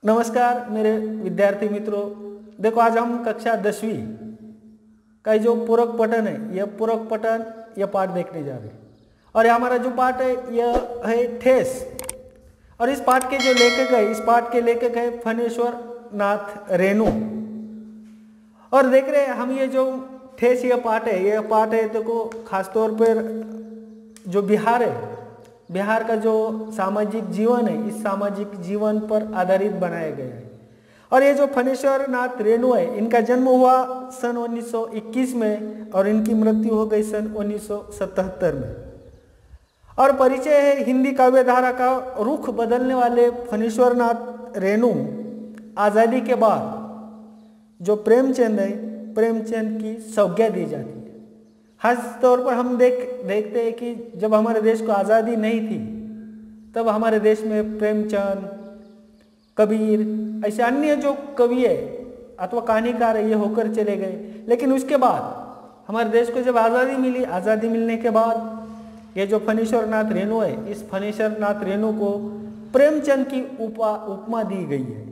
नमस्कार मेरे विद्यार्थी मित्रों। देखो आज हम कक्षा 10वीं का जो पूरक पठन है, यह पूरक पठन यह पाठ देखने जा रहे हैं। और हमारा जो पाठ है यह है ठेस। और इस पाठ के जो लेखक है, इस पाठ के लेखक है फणेश्वर नाथ रेणु। और देख रहे हैं हम ये जो ठेस यह पाठ है देखो खासतौर पर जो बिहार है, बिहार का जो सामाजिक जीवन है, इस सामाजिक जीवन पर आधारित बनाया गया है। और ये जो फणेश्वर नाथ रेणु है, इनका जन्म हुआ सन 1921 में और इनकी मृत्यु हो गई सन 1977 में। और परिचय है हिंदी काव्य धारा का रुख बदलने वाले फणेश्वर नाथ रेणु आज़ादी के बाद जो प्रेमचंद है, प्रेमचंद की संज्ञा दी जाती है। खास तौर पर हम देखते हैं कि जब हमारे देश को आज़ादी नहीं थी तब हमारे देश में प्रेमचंद, कबीर, ऐसे अन्य जो कवि है अथवा कहानीकार है ये होकर चले गए। लेकिन उसके बाद हमारे देश को जब आज़ादी मिली, आज़ादी मिलने के बाद ये जो फणेश्वर नाथ रेणु है, इस फणेश्वर नाथ रेणु को प्रेमचंद की उपमा दी गई है।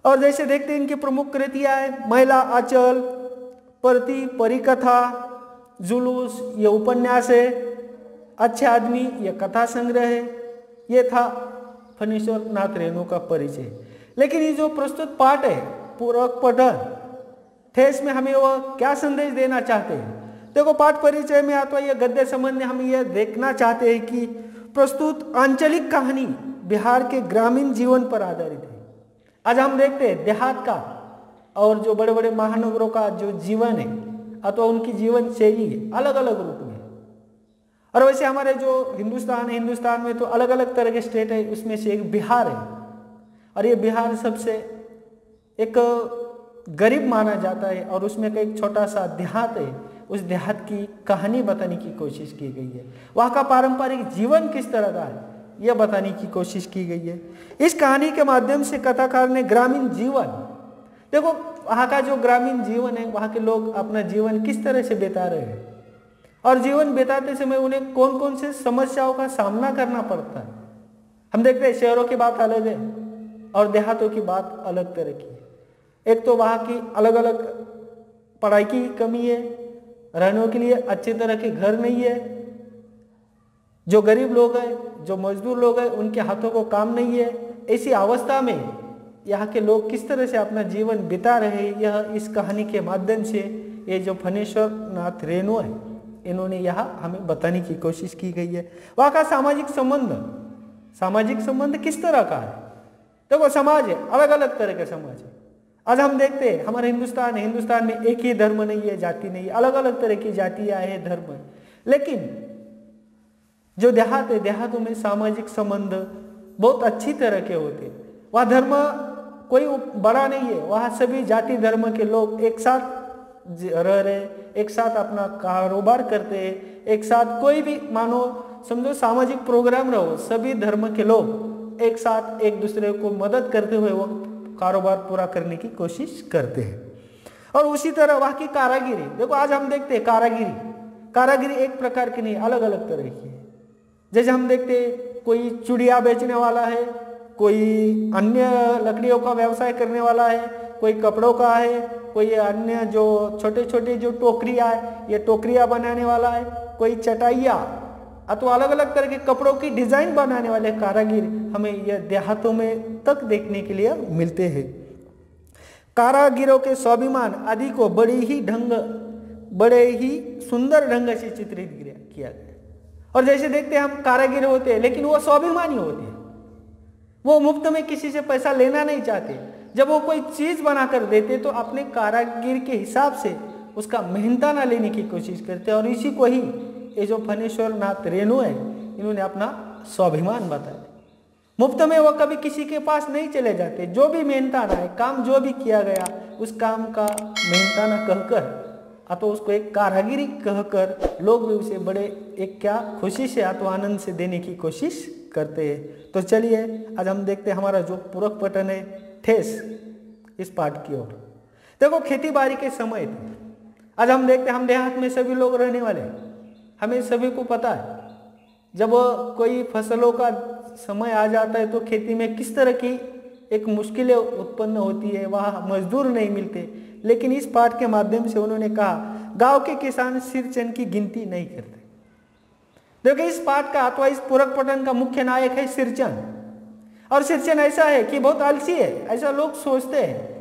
और जैसे देखते हैं इनकी प्रमुख कृतियाँ है महिला आंचल, परती, परिकथा, जुलूस ये उपन्यास है, अच्छे आदमी ये कथा संग्रह है। ये था फणेश्वर नाथ रेणु का परिचय। लेकिन ये जो प्रस्तुत पाठ है पूरक पठन ठेस में हमें वह क्या संदेश देना चाहते हैं। देखो पाठ परिचय में अथवा ये गद्य संबंध में हम ये देखना चाहते हैं कि प्रस्तुत आंचलिक कहानी बिहार के ग्रामीण जीवन पर आधारित है। आज हम देखते हैं देहात का और जो बड़े बड़े महानगरों का जो जीवन है अथवा उनकी जीवन शैली है अलग अलग रूप में। और वैसे हमारे जो हिंदुस्तान है, हिंदुस्तान में तो अलग अलग तरह के स्टेट है, उसमें से एक बिहार है। और ये बिहार सबसे एक गरीब माना जाता है और उसमें का एक छोटा सा देहात है। उस देहात की कहानी बताने की कोशिश की गई है। वहाँ का पारंपरिक जीवन किस तरह का है यह बताने की कोशिश की गई है। इस कहानी के माध्यम से कथाकार ने ग्रामीण जीवन, देखो वहाँ का जो ग्रामीण जीवन है, वहाँ के लोग अपना जीवन किस तरह से बिता रहे हैं और जीवन बिताते समय उन्हें कौन कौन से समस्याओं का सामना करना पड़ता है। हम देखते हैं शहरों की बात अलग है और देहातों की बात अलग तरह की है। एक तो वहाँ की अलग अलग पढ़ाई की कमी है, रहने के लिए अच्छे तरह के घर नहीं है, जो गरीब लोग हैं, जो मजदूर लोग हैं, उनके हाथों को काम नहीं है। ऐसी अवस्था में यहाँ के लोग किस तरह से अपना जीवन बिता रहे हैं, यह इस कहानी के माध्यम से ये जो फणेश्वर नाथ रेणु है इन्होंने यहाँ हमें बताने की कोशिश की गई है। वहाँ का सामाजिक संबंध किस तरह का है। देखो समाज है, अलग अलग तरह के समाज है। आज हम देखते हैं हमारे हिंदुस्तान है, हिंदुस्तान में एक ही धर्म नहीं है, जाति नहीं है, अलग अलग तरह की जातियाँ हैं, धर्म है। लेकिन जो देहात है, देहातों में सामाजिक संबंध बहुत अच्छी तरह के होते हैं। वहाँ धर्म कोई बड़ा नहीं है, वहाँ सभी जाति धर्म के लोग एक साथ रह रहे, एक साथ अपना कारोबार करते हैं, एक साथ कोई भी मानो समझो सामाजिक प्रोग्राम रहो, सभी धर्म के लोग एक साथ एक दूसरे को मदद करते हुए वो कारोबार पूरा करने की कोशिश करते हैं। और उसी तरह वहाँ की कारागिरी, देखो आज हम देखते हैं कारागिरी एक प्रकार की नहीं, अलग अलग तरह की है। जैसे हम देखते हैं कोई चूड़ियाँ बेचने वाला है, कोई अन्य लकड़ियों का व्यवसाय करने वाला है, कोई कपड़ों का है, कोई अन्य जो छोटे छोटे जो टोकरियाँ है ये टोकरियाँ बनाने वाला है, कोई चटाइयाँ अथवा अलग अलग तरह के कपड़ों की डिजाइन बनाने वाले कारागिर हमें यह देहातों में तक देखने के लिए मिलते हैं। कारागिरों के स्वाभिमान आदि को बड़े ही सुंदर ढंग से चित्रित किया गया। और जैसे देखते हैं हम कारागिर होते हैं लेकिन वो स्वाभिमानी होते हैं, वो मुफ्त में किसी से पैसा लेना नहीं चाहते। जब वो कोई चीज बनाकर देते तो अपने कारागिर के हिसाब से उसका मेहनताना लेने की कोशिश करते हैं। और इसी को ही ये जो फणेश्वर नाथ रेणु है इन्होंने अपना स्वाभिमान बताया। मुफ्त में वो कभी किसी के पास नहीं चले जाते, जो भी मेहनताना है, काम जो भी किया गया उस काम का मेहनताना कहकर अथवा उसको एक कारागिरी कहकर लोग भी उसे बड़े एक क्या खुशी से अथवा आनंद से देने की कोशिश करते हैं। तो चलिए आज हम देखते हैं हमारा जो पूरक पठन है ठेस इस पाठ की ओर। देखो खेती बाड़ी के समय थे। आज हम देखते हैं हम देहात में सभी लोग रहने वाले, हमें सभी को पता है जब कोई फसलों का समय आ जाता है तो खेती में किस तरह की एक मुश्किलें उत्पन्न होती है, वहाँ मजदूर नहीं मिलते। लेकिन इस पाठ के माध्यम से उन्होंने कहा गांव के किसान सिरचन की गिनती नहीं करते। देखिए इस पाठ का अथवा इस पूरक पठन का मुख्य नायक है सिरचन। और सिरचन ऐसा है कि बहुत आलसी है, ऐसा लोग सोचते हैं।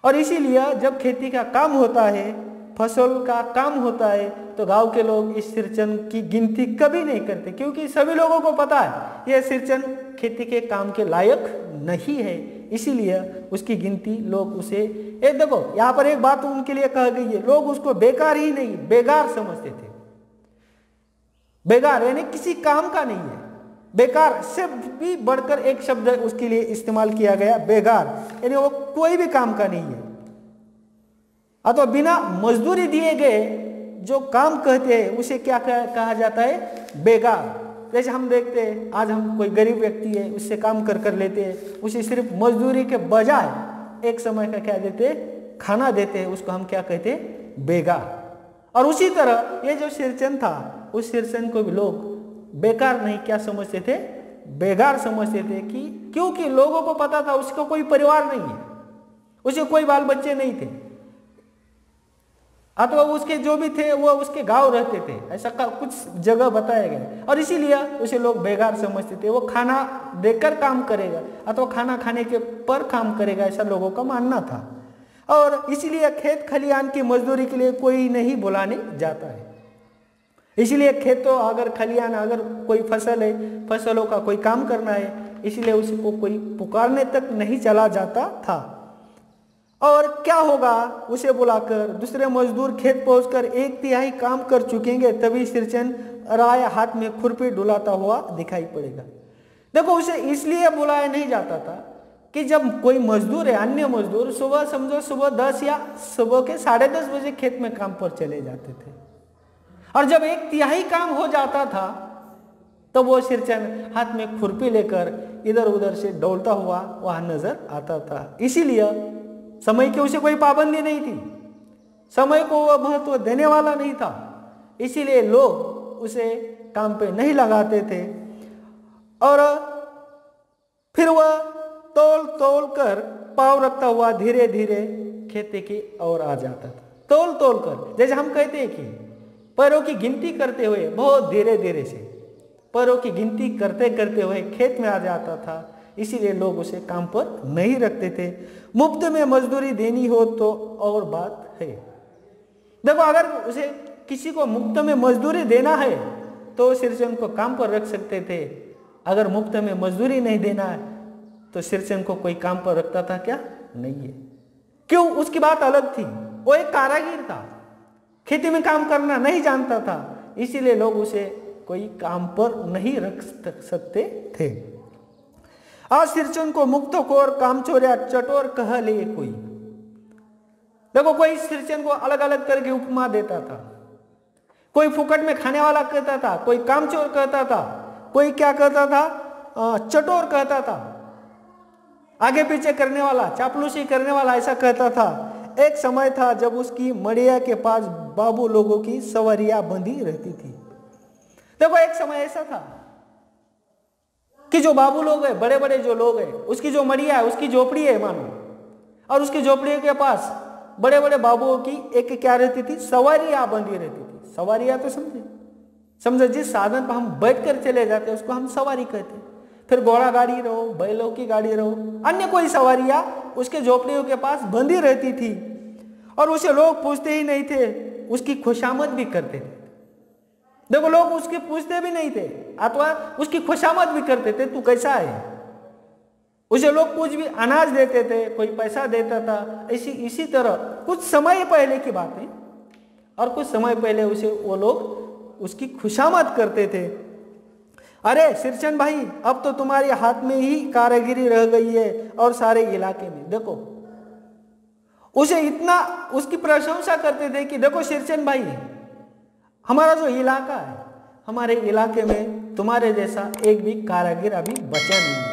और इसीलिए जब खेती का काम होता है, फसल का काम होता है, तो गांव के लोग इस सिरचन की गिनती कभी नहीं करते, क्योंकि सभी लोगों को पता है यह सिरचन खेती के काम के लायक नहीं है। इसीलिए उसकी गिनती लोग उसे देखो यहाँ पर एक बात उनके लिए कह गई है, लोग उसको बेकार ही नहीं बेगार समझते थे। बेगार यानी किसी काम का नहीं है, बेकार से भी बढ़कर एक शब्द उसके लिए इस्तेमाल किया गया, बेगार, यानी वो कोई भी काम का नहीं है। अथवा बिना मजदूरी दिए गए जो काम कहते हैं उसे क्या कहा जाता है, बेगार। जैसे हम देखते हैं आज हम कोई गरीब व्यक्ति है, उससे काम कर लेते हैं, उसे सिर्फ मजदूरी के बजाय एक समय का क्या देते हैं, खाना देते हैं, उसको हम क्या कहते हैं, बेगार। और उसी तरह ये जो सिरचन था, उस सिरचन को भी लोग बेकार नहीं क्या समझते थे, बेगार समझते थे। कि क्योंकि लोगों को पता था उसका कोई परिवार नहीं है, उसे कोई बाल बच्चे नहीं थे, अथवा उसके जो भी थे वो उसके गांव रहते थे, ऐसा कुछ जगह बताया गया। और इसीलिए उसे लोग बेगार समझते थे। वो खाना देकर काम करेगा अथवा खाना खाने के पर काम करेगा, ऐसा लोगों का मानना था। और इसीलिए खेत खलिहान की मजदूरी के लिए कोई नहीं बुलाने जाता है। इसीलिए खेतों अगर खलिहान अगर कोई फसल है, फसलों का कोई काम करना है, इसलिए उसको कोई पुकारने तक नहीं चला जाता था। और क्या होगा, उसे बुलाकर दूसरे मजदूर खेत पहुंचकर 1/3 काम कर चुकेंगे, तभी सिरचन राय हाथ में खुरपी डुलाता हुआ दिखाई पड़ेगा। देखो उसे इसलिए बुलाया नहीं जाता था कि जब कोई मजदूर है, अन्य मजदूर सुबह समझो सुबह 10 या सुबह के 10:30 बजे खेत में काम पर चले जाते थे, और जब 1/3 काम हो जाता था तो वो सिरचन हाथ में खुरपी लेकर इधर उधर से डोलता हुआ वहां नजर आता था। इसीलिए समय की उसे कोई पाबंदी नहीं थी, समय को वह महत्व देने वाला नहीं था, इसीलिए लोग उसे काम पे नहीं लगाते थे। और फिर वह तोल तोल कर पाँव रखता हुआ धीरे धीरे खेती की ओर आ जाता था। तोल तोल कर, जैसे हम कहते हैं कि पैरों की गिनती करते हुए, बहुत धीरे धीरे से पैरों की गिनती करते करते हुए खेत में आ जाता था। इसीलिए लोग उसे काम पर नहीं रखते थे। मुफ्त में मजदूरी देनी हो तो और बात है। देखो अगर उसे किसी को मुफ्त में मजदूरी देना है तो सिरचन को काम पर रख सकते थे। अगर मुफ्त में मजदूरी नहीं देना है तो सिरचन को कोई काम पर रखता था क्या? नहीं है। क्यों? उसकी बात अलग थी, वो एक कारागिर था, खेती में काम करना नहीं जानता था, इसीलिए लोग उसे कोई काम पर नहीं रख सकते थे। आज सिरचन को मुक्तखोर, कामचोर या चटोर कह ले कोई। देखो कोई सिरचन को अलग अलग तरह की उपमा देता था। कोई फुकट में खाने वाला कहता था, कोई कामचोर कहता था, कोई क्या कहता था, चटोर कहता था, आगे पीछे करने वाला, चापलूसी करने वाला, ऐसा कहता था। एक समय था जब उसकी मड़िया के पास बाबू लोगों की सवारियां बंधी रहती थी। देखो एक समय ऐसा था कि जो बाबू लोग है, बड़े बड़े जो लोग हैं, उसकी जो मड़िया है, उसकी झोपड़ी है मानो, और उसकी झोपड़ी के पास बड़े बड़े बाबुओं की एक क्या रहती थी, सवारियां बंधी रहती थी। सवारियां तो समझो जिस साधन पर हम बैठ कर चले जाते हैं उसको हम सवारी कहते हैं। फिर घोड़ा गाड़ी रहो, बैलों की गाड़ी रहो, अन्य कोई सवारियां उसके झोपड़ियों के पास बंधी रहती थी, और उसे लोग पूछते ही नहीं थे, उसकी खुशामद भी करते थे। देखो लोग उसके पूछते भी नहीं थे अथवा उसकी खुशामद भी करते थे, तू कैसा है। उसे लोग कुछ भी अनाज देते थे, कोई पैसा देता था। इसी तरह कुछ समय पहले की बात है, और कुछ समय पहले उसे वो लोग उसकी खुशामद करते थे। अरे सिरचन भाई, अब तो तुम्हारे हाथ में ही कारीगरी रह गई है और सारे इलाके में। देखो उसे इतना उसकी प्रशंसा करते थे कि देखो सिरचन भाई, हमारा जो इलाका है, हमारे इलाके में तुम्हारे जैसा एक भी कारीगर अभी बचा नहीं है,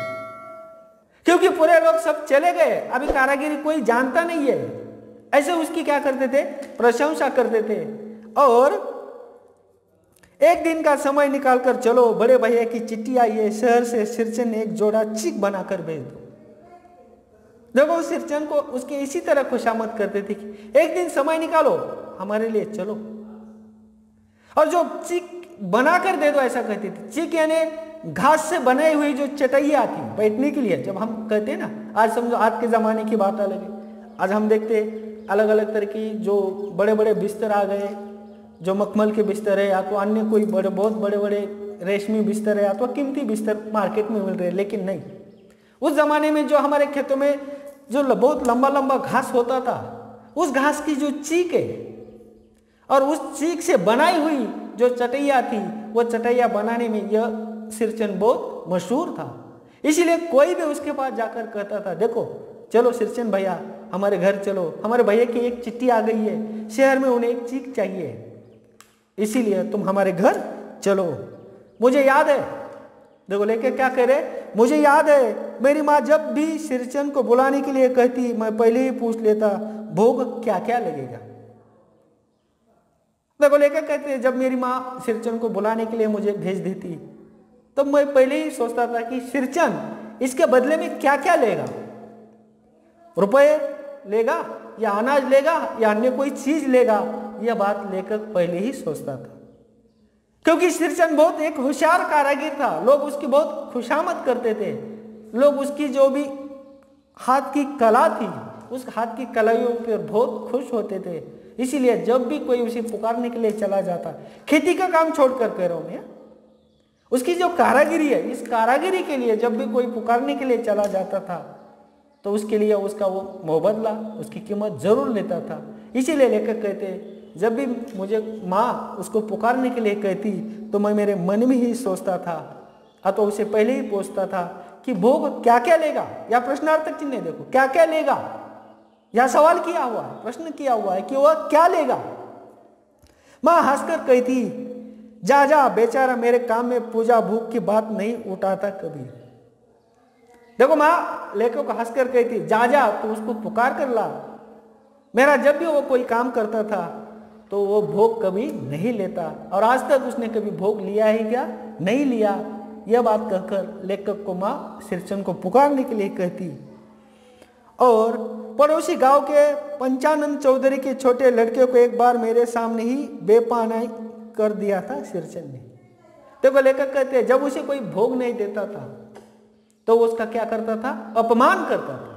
क्योंकि पूरे लोग सब चले गए, अभी कारीगरी कोई जानता नहीं है। ऐसे उसकी क्या करते थे, प्रशंसा करते थे। और एक दिन का समय निकालकर चलो, बड़े भैया की चिट्ठी आई है, शहर से सिरचन ने एक जोड़ा चिक बनाकर भेज दो। देखो सिरचन को उसके इसी तरह खुशामद करते थे कि एक दिन समय निकालो हमारे लिए चलो, और जो चीक बना कर दे दो ऐसा कहते थे। चीक यानी घास से बनाई हुई जो चटाइयाँ थी बैठने के लिए, जब हम कहते हैं ना, आज समझो आज के ज़माने की बात अलग है। आज हम देखते अलग अलग तरह की जो बड़े बड़े बिस्तर आ गए, जो मखमल के बिस्तर है या तो अन्य कोई बहुत बड़े बड़े रेशमी बिस्तर है या तो कीमती बिस्तर मार्केट में मिल रहे हैं। लेकिन नहीं, उस जमाने में जो हमारे खेतों में जो बहुत लंबा लंबा घास होता था, उस घास की जो चीक है और उस चीक से बनाई हुई जो चटैया थी, वो चटैया बनाने में यह सिरचन बहुत मशहूर था। इसीलिए कोई भी उसके पास जाकर कहता था, देखो चलो सिरचन भैया हमारे घर चलो, हमारे भैया की एक चिट्ठी आ गई है, शहर में उन्हें एक चीक चाहिए, इसीलिए तुम हमारे घर चलो। मुझे याद है, देखो लेके क्या कह रहे, मुझे याद है मेरी माँ जब भी सिरचन को बुलाने के लिए कहती, मैं पहले ही पूछ लेता भोग क्या क्या लगेगा। देखो लेकर कहते जब मेरी माँ सिरचन को बुलाने के लिए मुझे भेज देती, तब मैं पहले ही सोचता था कि सिरचन इसके बदले में क्या क्या लेगा, रुपए लेगा या अनाज लेगा या अन्य कोई चीज लेगा, यह बात लेकर पहले ही सोचता था। क्योंकि सिरचन बहुत एक होशियार कारागिर था, लोग उसकी बहुत खुशामद करते थे, लोग उसकी जो भी हाथ की कला थी उस हाथ की कलाइयों पर बहुत खुश होते थे। इसीलिए जब भी कोई उसे पुकारने के लिए चला जाता, खेती का काम छोड़कर कह रहा हूं मैं, उसकी जो कारागिरी है, इस कारागिरी के लिए जब भी कोई पुकारने के लिए चला जाता था तो उसके लिए उसका वो मुबदला, उसकी कीमत जरूर लेता था। इसीलिए लेकर कहते जब भी मुझे माँ उसको पुकारने के लिए कहती तो मैं मेरे मन में ही सोचता था, अथवा उसे पहले ही पूछता था कि भोग क्या क्या लेगा, या प्रश्नार्थक चिन्ह देखो, क्या क्या लेगा, यह सवाल किया हुआ है, प्रश्न किया हुआ है कि वह क्या लेगा। माँ हंसकर कहती, जा जा बेचारा मेरे काम में पूजा भूख की बात नहीं उठाता कभी। देखो माँ लेखक को हंसकर कहती, जा जा तू उसको पुकार कर ला, मेरा जब भी वो कोई काम करता था तो वो भोग कभी नहीं लेता, और आज तक उसने कभी भोग लिया ही क्या, नहीं लिया। यह बात कहकर लेखक को माँ सिरचन को पुकारने के लिए कहती। और पड़ोसी गांव के पंचानंद चौधरी के छोटे लड़के को एक बार मेरे सामने ही बेपानाई कर दिया था सिरचन ने। देखो लेखक कहते हैं जब उसे कोई भोग नहीं देता था तो वो उसका क्या करता था, अपमान करता था।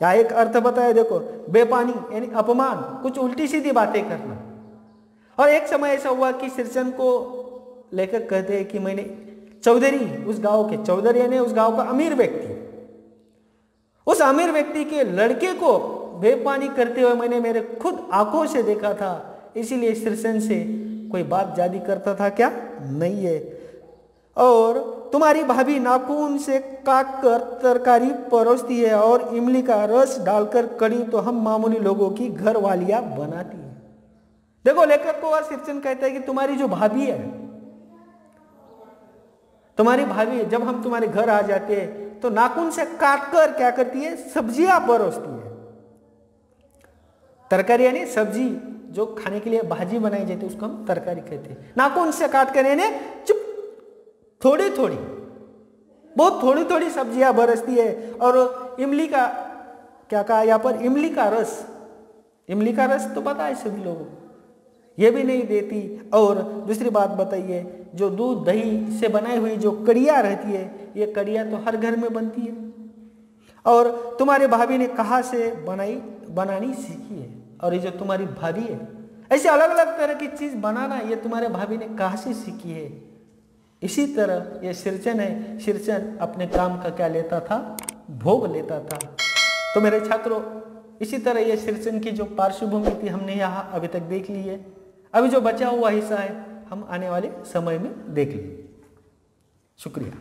या एक अर्थ बताया देखो, बेपानी यानी अपमान, कुछ उल्टी सीधी बातें करना। और एक समय ऐसा हुआ कि सिरचन को लेखक कहते हैं कि मैंने चौधरी, उस गांव के चौधरी यानी उस गांव का अमीर व्यक्ति, उस अमीर व्यक्ति के लड़के को बेपानी करते हुए मैंने मेरे खुद आंखों से देखा था। इसीलिए सिरचन से कोई बात जादी करता था क्या, नहीं है। और तुम्हारी भाभी नाखून से काट कर तरकारी परोसती है और इमली का रस डालकर कड़ी तो हम मामूली लोगों की घर वालियां बनाती है। देखो लेखक को और सिरचन कहता है कि तुम्हारी जो भाभी है, तुम्हारी भाभी जब हम तुम्हारे घर आ जाते हैं तो नाखून से काट कर क्या करती है, सब्जियां परोसती है। तरकारी यानी सब्जी, जो खाने के लिए भाजी बनाई जाती है उसको हम तरकारी कहते हैं। नाखून से काट कर यानी चुप थोड़ी थोड़ी, बहुत थोड़ी थोड़ी सब्जियां बरसती है। और इमली का क्या कहा यहाँ पर, इमली का रस, इमली का रस तो पता है सभी लोगों को, ये भी नहीं देती। और दूसरी बात बताइए, जो दूध दही से बनाई हुई जो कड़ियाँ रहती है, ये कड़ियाँ तो हर घर में बनती है। और तुम्हारे भाभी ने कहाँ से बनानी सीखी है, और ये जो तुम्हारी भाभी है, ऐसे अलग अलग तरह की चीज बनाना ये तुम्हारे भाभी ने कहाँ से सीखी है। इसी तरह ये सिरचन है, सिरचन अपने काम का क्या लेता था, भोग लेता था। तो मेरे छात्रों, इसी तरह ये सिरचन की जो पार्श्वभूमि थी हमने यहाँ अभी तक देख ली है। अभी जो बचा हुआ हिस्सा है हम आने वाले समय में देख लेंगे। शुक्रिया।